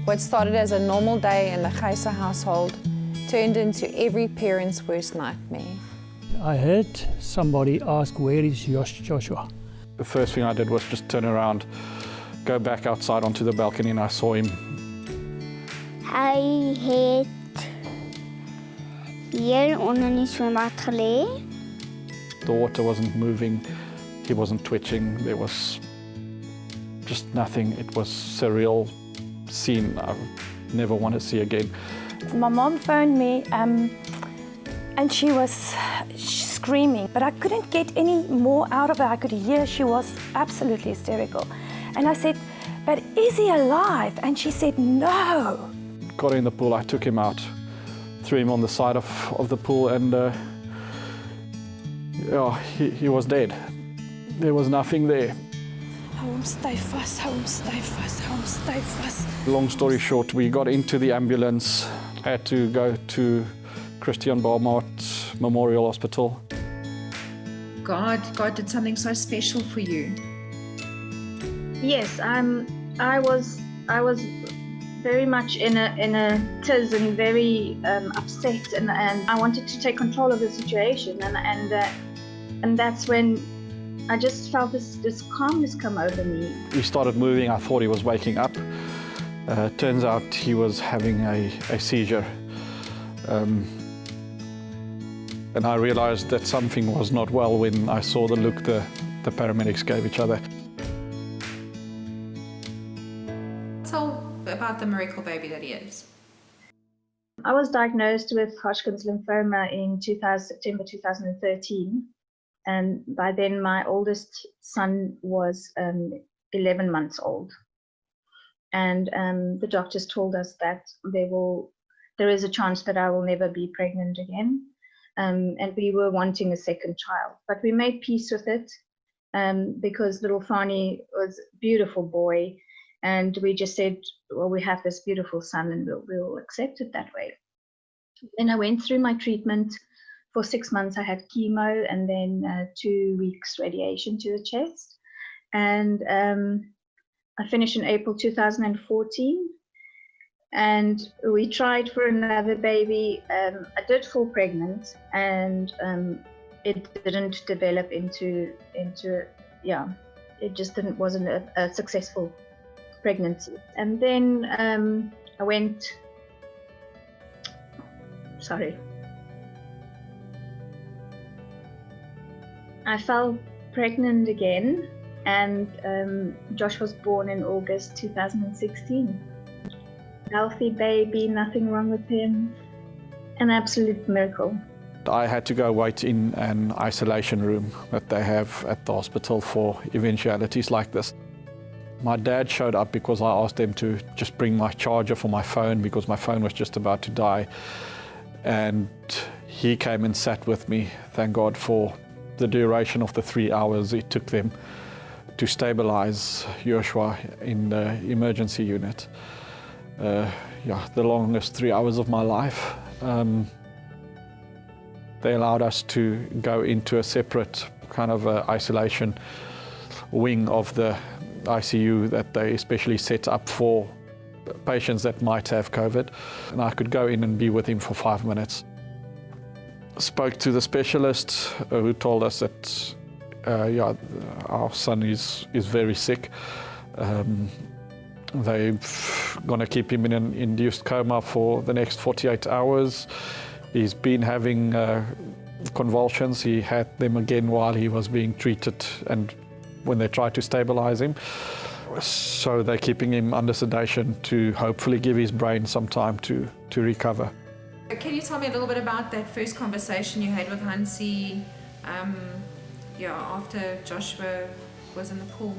What started as a normal day in the Geyser household turned into every parent's worst nightmare. I heard somebody ask, where is Joshua? The first thing I did was just turn around, go back outside onto the balcony, and I saw him. Hy het hier onder die swembad gelê. The water wasn't moving, he wasn't twitching, there was just nothing. It was surreal scene I never want to see again. My mom phoned me and she was screaming, but I couldn't get any more out of her. I could hear she was absolutely hysterical. And I said, but is he alive? And she said, no. Got in the pool, I took him out, threw him on the side of the pool, and yeah, he was dead. There was nothing there. Hou hom styf vas, hou hom styf vas, hou hom styf vas. Long story short, we got into the ambulance, had to go to Christian Barnard Memorial Hospital. God did something so special for you. Yes, I was very much in a tiz and very upset, and I wanted to take control of the situation, and that's when I just felt this calmness come over me. He started moving. I thought he was waking up. Turns out he was having a seizure. And I realized that something was not well when I saw the look the paramedics gave each other. Tell about the miracle baby that he is. I was diagnosed with Hodgkin's lymphoma in September 2013. And by then, my oldest son was 11 months old. And the doctors told us that there is a chance that I will never be pregnant again. And we were wanting a second child. But we made peace with it because little Fani was a beautiful boy. And we just said, well, we have this beautiful son and we'll accept it that way. Then I went through my treatment. For 6 months, I had chemo and then 2 weeks radiation to the chest. And I finished in April 2014. And we tried for another baby. I did fall pregnant, and it didn't develop into it just wasn't a successful pregnancy. And then I fell pregnant again, and Josh was born in August 2016. Healthy baby, nothing wrong with him. An absolute miracle. I had to go wait in an isolation room that they have at the hospital for eventualities like this. My dad showed up because I asked them to just bring my charger for my phone because my phone was just about to die. And he came and sat with me, thank God, for the duration of the 3 hours it took them to stabilize Joshua in the emergency unit. The longest 3 hours of my life. They allowed us to go into a separate kind of isolation wing of the ICU that they especially set up for patients that might have COVID. And I could go in and be with him for 5 minutes. Spoke to the specialist who told us that our son is very sick. They're going to keep him in an induced coma for the next 48 hours. He's been having convulsions. He had them again while he was being treated and when they tried to stabilize him. So they're keeping him under sedation to hopefully give his brain some time to recover. Can you tell me a little bit about that first conversation you had with Hansie after Joshua was in the pool?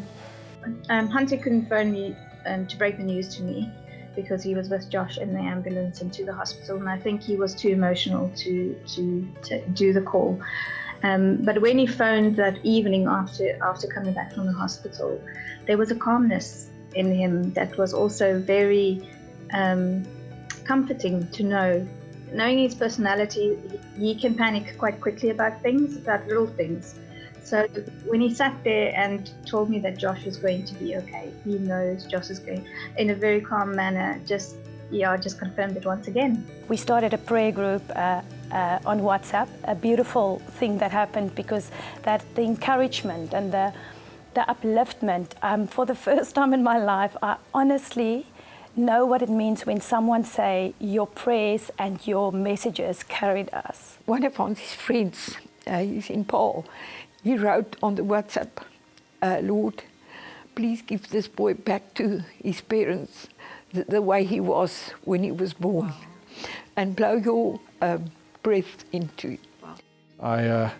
Hansie couldn't phone me to break the news to me because he was with Josh in the ambulance and to the hospital, and I think he was too emotional to do the call. But when he phoned that evening after coming back from the hospital, there was a calmness in him that was also very comforting to know. Knowing his personality, he can panic quite quickly about things, about little things. So when he sat there and told me that Josh is going to be okay, he knows Josh is going, in a very calm manner, just confirmed it once again. We started a prayer group on WhatsApp, a beautiful thing that happened because that the encouragement and the upliftment, for the first time in my life, I honestly know what it means when someone say your prayers and your messages carried us. One of Hansi's friends, he's in Paul, he wrote on the WhatsApp, Lord, please give this boy back to his parents the way he was when he was born, and blow your breath into it. I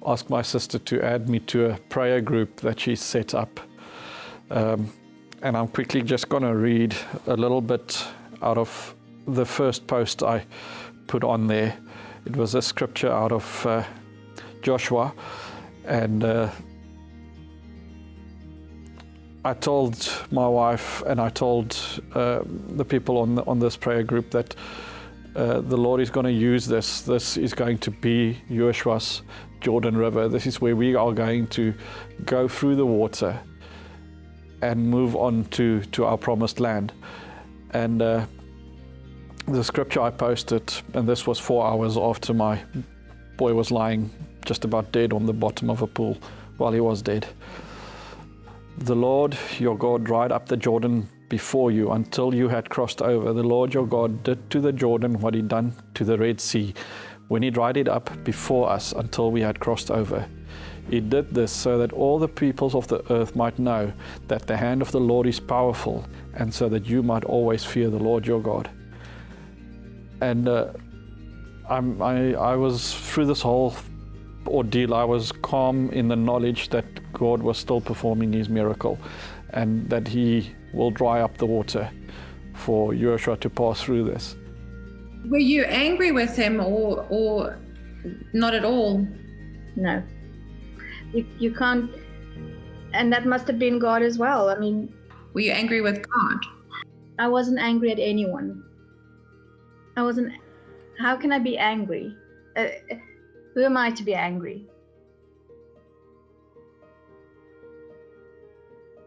asked my sister to add me to a prayer group that she set up. And I'm quickly just going to read a little bit out of the first post I put on there. It was a scripture out of Joshua, and I told my wife and I told the people on this prayer group that the Lord is going to use this. This is going to be Joshua's Jordan River. This is where we are going to go through the water and move on to our promised land. And the scripture I posted, and this was 4 hours after my boy was lying just about dead on the bottom of a pool while he was dead. The Lord your God dried up the Jordan before you until you had crossed over. The Lord your God did to the Jordan what he done to the Red Sea when he dried it up before us until we had crossed over. He did this so that all the peoples of the earth might know that the hand of the Lord is powerful, and so that you might always fear the Lord your God. And I was, through this whole ordeal, I was calm in the knowledge that God was still performing his miracle, and that he will dry up the water for Joshua to pass through this. Were you angry with him or not at all? No. You can't, and that must have been God as well. I mean, Were you angry with God? I wasn't angry at anyone. How can I be angry? Who am I to be angry?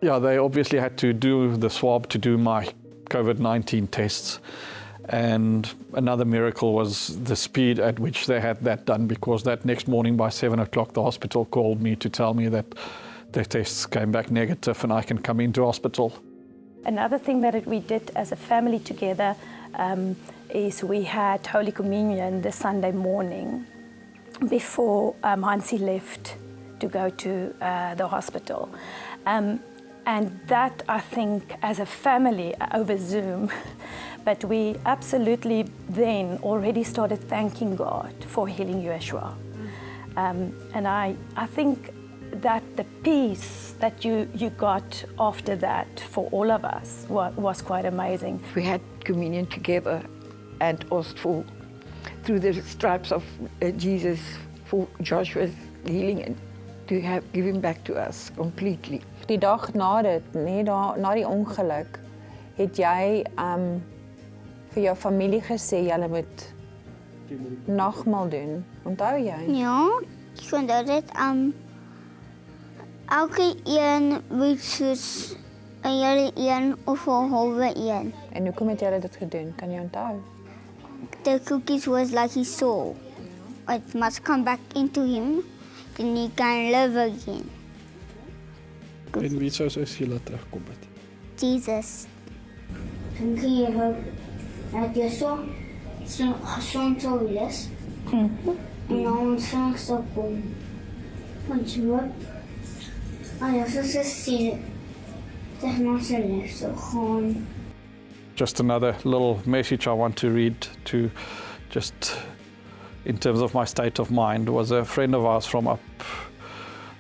Yeah, they obviously had to do the swab to do my COVID-19 tests. And another miracle was the speed at which they had that done, because that next morning by 7 o'clock, the hospital called me to tell me that their tests came back negative and I can come into hospital. Another thing that we did as a family together is we had Holy Communion the Sunday morning before Hansi left to go to the hospital. And that, I think, as a family over Zoom, but we absolutely then already started thanking God for healing Joshua. And I think that the peace that you got after that for all of us was quite amazing. We had communion together and asked for, through the stripes of Jesus, for Joshua's healing and to give him back to us completely. Die dag na dit, na die ongeluk, het jy vir jou familie gesê julle moet nagmaal doen. Onthou jy? Ja, ek onthou dit. Elke een moet soos 'n hele een of 'n halwe een. En hoekom het julle dit gedoen? Kan jy onthou? The cookies was like he saw. It must come back into him, then he can live again. En wie sou sy siel terugkom het? Jesus. Dink jy dat jy so gezond sou wees? En dan ons sal kom. Want jy moet soos ek sê, dit maar sy leef so gaan. Just another little message I want to read to just in terms of my state of mind was a friend of ours from up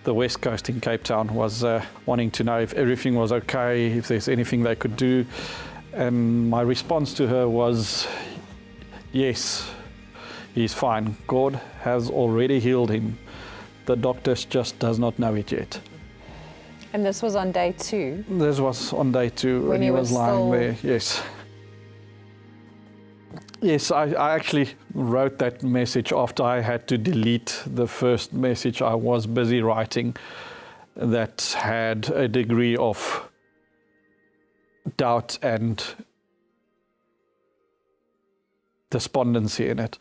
the west coast in Cape Town was wanting to know if everything was okay, if there's anything they could do. And my response to her was, yes, he's fine. God has already healed him. The doctors just does not know it yet. And this was on day 2? This was on day 2 when he was lying there, yes. Yes, I actually wrote that message after I had to delete the first message I was busy writing that had a degree of doubt and despondency in it.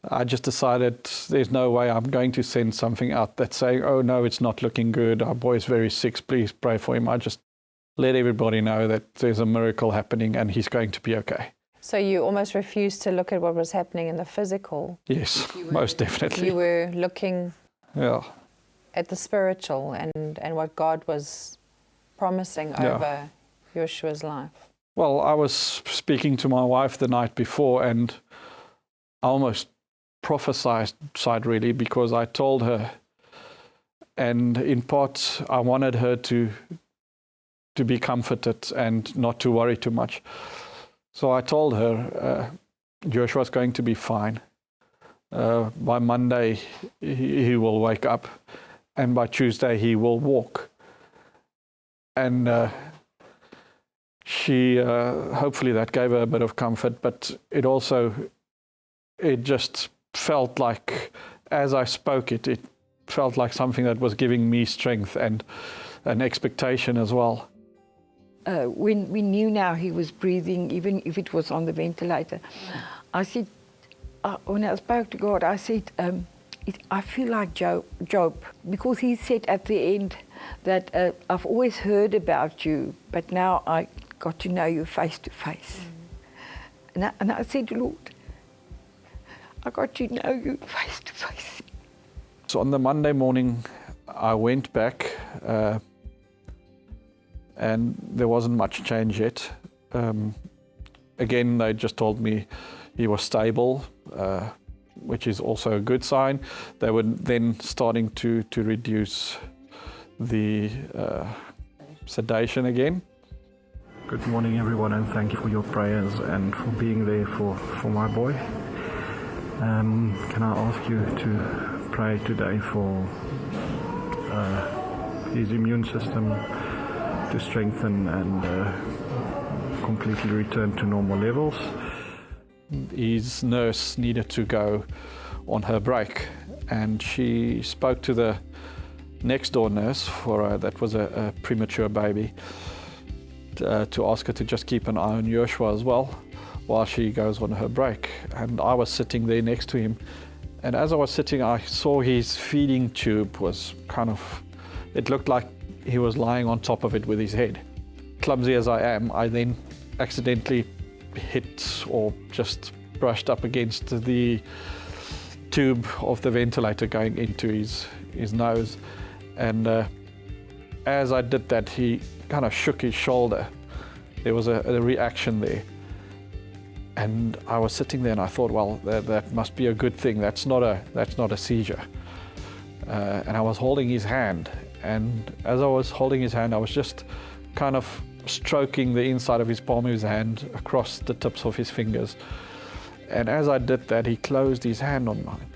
I just decided there's no way I'm going to send something out that's saying, oh no, it's not looking good, our boy's very sick, please pray for him. I just let everybody know that there's a miracle happening and he's going to be okay. So you almost refused to look at what was happening in the physical? Yes, most definitely. You were looking yeah. at the spiritual and what God was promising over Joshua's life. Well, I was speaking to my wife the night before and I almost prophesied really, because I told her, and in part I wanted her to be comforted and not to worry too much. So I told her Joshua's going to be fine. By Monday he will wake up and by Tuesday he will walk. And she hopefully that gave her a bit of comfort, but it just felt like, as I spoke it felt like something that was giving me strength and an expectation as well. When we knew now he was breathing, even if it was on the ventilator, I said, when I spoke to God, I said, I feel like Job, because he said at the end that I've always heard about you, but now I got to know you face to face. And I said, Lord, I got to know you face to face. So on the Monday morning, I went back and there wasn't much change yet. Again, they just told me he was stable, which is also a good sign. They were then starting to reduce the sedation again. Good morning, everyone, and thank you for your prayers and for being there for my boy. Can I ask you to pray today for his immune system to strengthen and completely return to normal levels? His nurse needed to go on her break, and she spoke to the next door nurse that was a premature baby to ask her to just keep an eye on Joshua as well while she goes on her break. And I was sitting there next to him, and as I was sitting, I saw his feeding tube was it looked like he was lying on top of it with his head. Clumsy as I am, I then accidentally hit or just brushed up against the tube of the ventilator going into his nose. And as I did that, he kind of shook his shoulder. There was a reaction there. And I was sitting there and I thought, well, that must be a good thing. That's not a seizure. And I was holding his hand. And as I was holding his hand, I was just kind of stroking the inside of his palm of his hand across the tips of his fingers. And as I did that, he closed his hand on mine.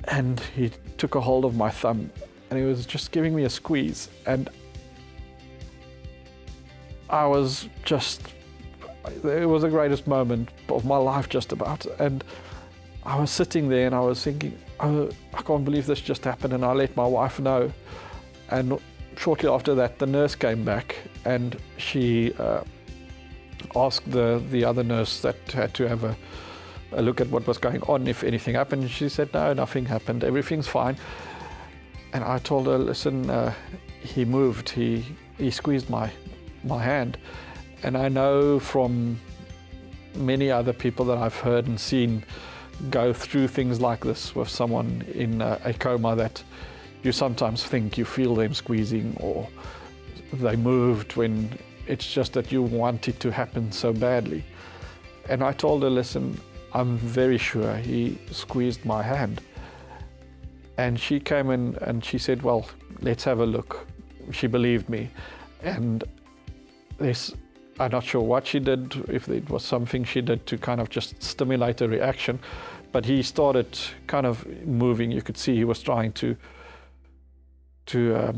And he took a hold of my thumb and he was just giving me a squeeze. And I was just, it was the greatest moment of my life just about. And I was sitting there and I was thinking, oh, I can't believe this just happened. And I let my wife know. And shortly after that, the nurse came back and she asked the other nurse that had to have a look at what was going on, if anything happened. And she said, no, nothing happened, everything's fine. And I told her, listen, he moved, he squeezed my hand. And I know from many other people that I've heard and seen go through things like this with someone in a coma, that you sometimes think you feel them squeezing or they moved when it's just that you want it to happen so badly. And I told her, listen, I'm very sure he squeezed my hand. And she came in and she said, well, let's have a look. She believed me. And I'm not sure what she did, if it was something she did to kind of just stimulate a reaction, but he started kind of moving. You could see he was trying to to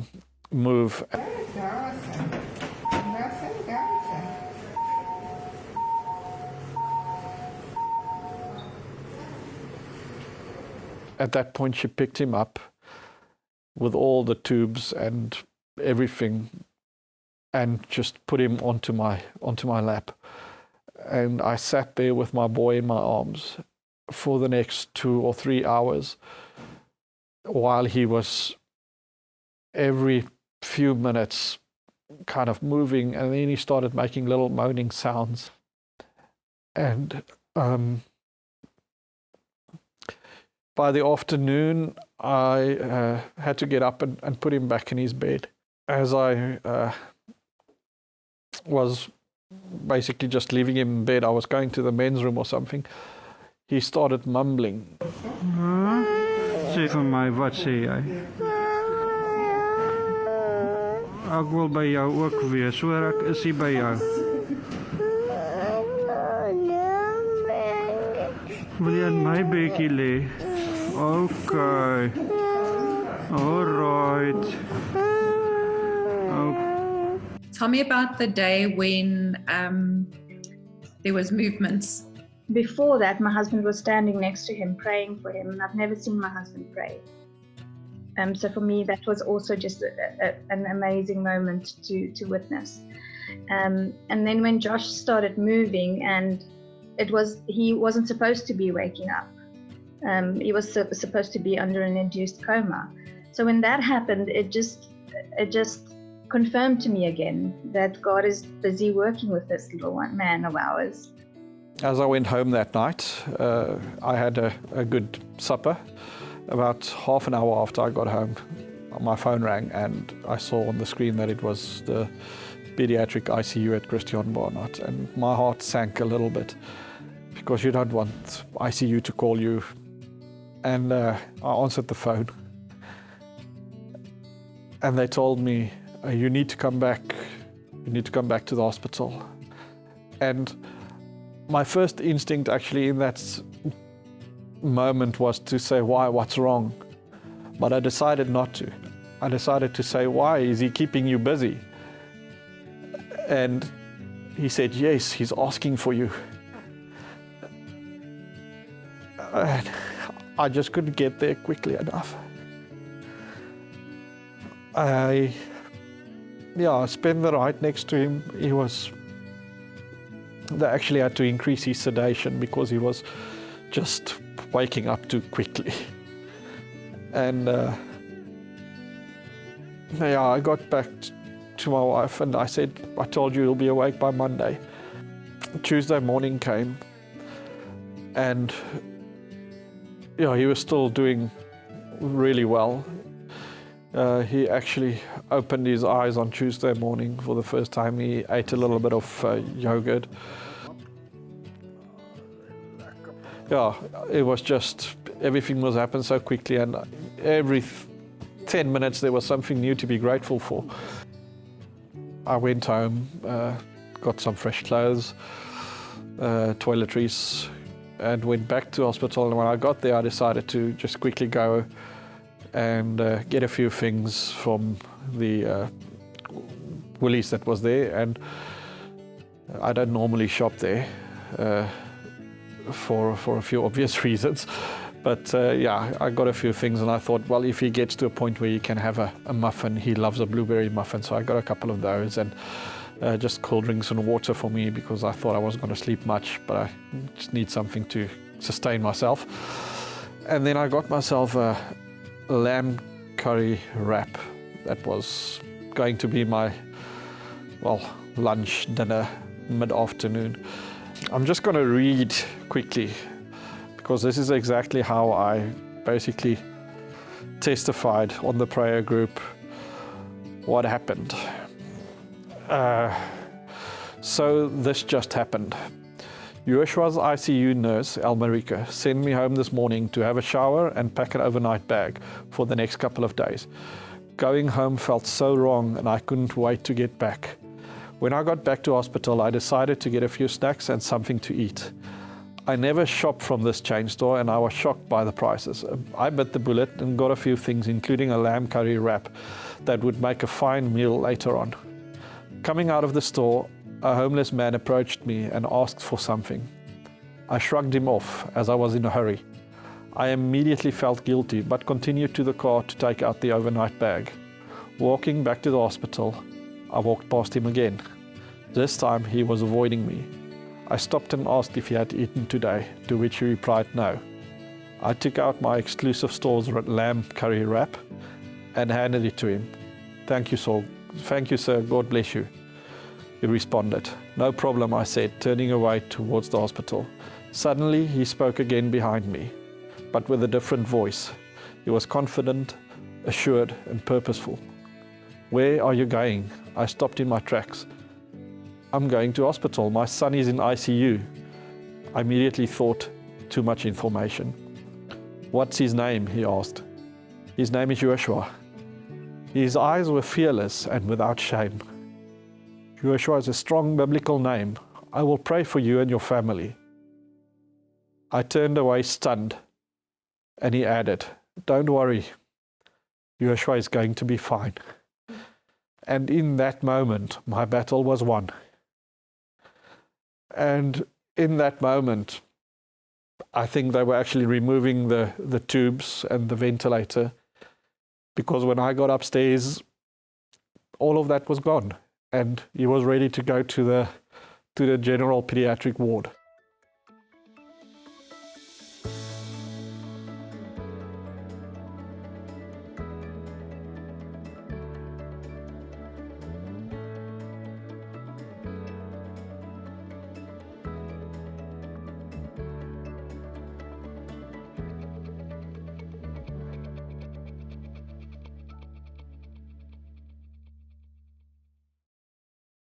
move. At that point, she picked him up with all the tubes and everything, and just put him onto my lap. And I sat there with my boy in my arms for the next 2 or 3 hours, while he was every few minutes kind of moving, and then he started making little moaning sounds. And by the afternoon, I had to get up and put him back in his bed. As I was basically just leaving him in bed, I was going to the men's room or something, he started mumbling. Sê vir my, wat sê jy? Ek wil by jou ook wees, hoor, ek is hier by jou. Wil jy in my bedjie lê? Okay. Alright. Tell me about the day when there was movements. Before that, my husband was standing next to him, praying for him, and I've never seen my husband pray. So for me, that was also just an amazing moment to witness. And then when Josh started moving, and he wasn't supposed to be waking up. He was supposed to be under an induced coma. So when that happened, it just confirmed to me again that God is busy working with this little man of ours. As I went home that night, I had a good supper. About half an hour after I got home, my phone rang and I saw on the screen that it was the pediatric ICU at Christian Barnard, and my heart sank a little bit because you don't want ICU to call you. And I answered the phone and they told me, you need to come back. You need to come back to the hospital. And my first instinct actually in that moment was to say, why, what's wrong? But I decided not to. I decided to say, why? Is he keeping you busy? And he said, yes, he's asking for you. And I just couldn't get there quickly enough. I spent the night next to him. They actually had to increase his sedation because he was just waking up too quickly. And I got back to my wife and I said, I told you he'll be awake by Monday. Tuesday morning came and he was still doing really well. He actually opened his eyes on Tuesday morning for the first time. He ate a little bit of yogurt. It was just, everything was happening so quickly, and every 10 minutes there was something new to be grateful for. I went home, got some fresh clothes, toiletries, and went back to hospital. And when I got there, I decided to just quickly go and get a few things from the Woolies that was there. And I don't normally shop there for a few obvious reasons. But I got a few things and I thought, well, if he gets to a point where he can have a muffin, he loves a blueberry muffin. So I got a couple of those and just cold drinks and water for me because I thought I wasn't going to sleep much, but I just need something to sustain myself. And then I got myself a lamb curry wrap. That was going to be my, lunch, dinner, mid-afternoon. I'm just going to read quickly because this is exactly how I basically testified on the prayer group what happened. So this just happened. Yoshua's ICU nurse, Elmarika, sent me home this morning to have a shower and pack an overnight bag for the next couple of days. Going home felt so wrong and I couldn't wait to get back. When I got back to hospital, I decided to get a few snacks and something to eat. I never shopped from this chain store and I was shocked by the prices. I bit the bullet and got a few things, including a lamb curry wrap that would make a fine meal later on. Coming out of the store, a homeless man approached me and asked for something. I shrugged him off as I was in a hurry. I immediately felt guilty but continued to the car to take out the overnight bag. Walking back to the hospital, I walked past him again. This time he was avoiding me. I stopped and asked if he had eaten today, to which he replied no. I took out my exclusive store's lamb curry wrap and handed it to him. Thank you, sir. God bless you. He responded. No problem, I said, turning away towards the hospital. Suddenly he spoke again behind me, but with a different voice. He was confident, assured, and purposeful. Where are you going? I stopped in my tracks. I'm going to hospital. My son is in ICU. I immediately thought, too much information. What's his name? He asked. His name is Joshua. His eyes were fearless and without shame. Joshua is a strong biblical name. I will pray for you and your family. I turned away stunned, and he added, don't worry, Joshua is going to be fine. And in that moment, my battle was won. And in that moment, I think they were actually removing the tubes and the ventilator, because when I got upstairs, all of that was gone, and he was ready to go to the general pediatric ward.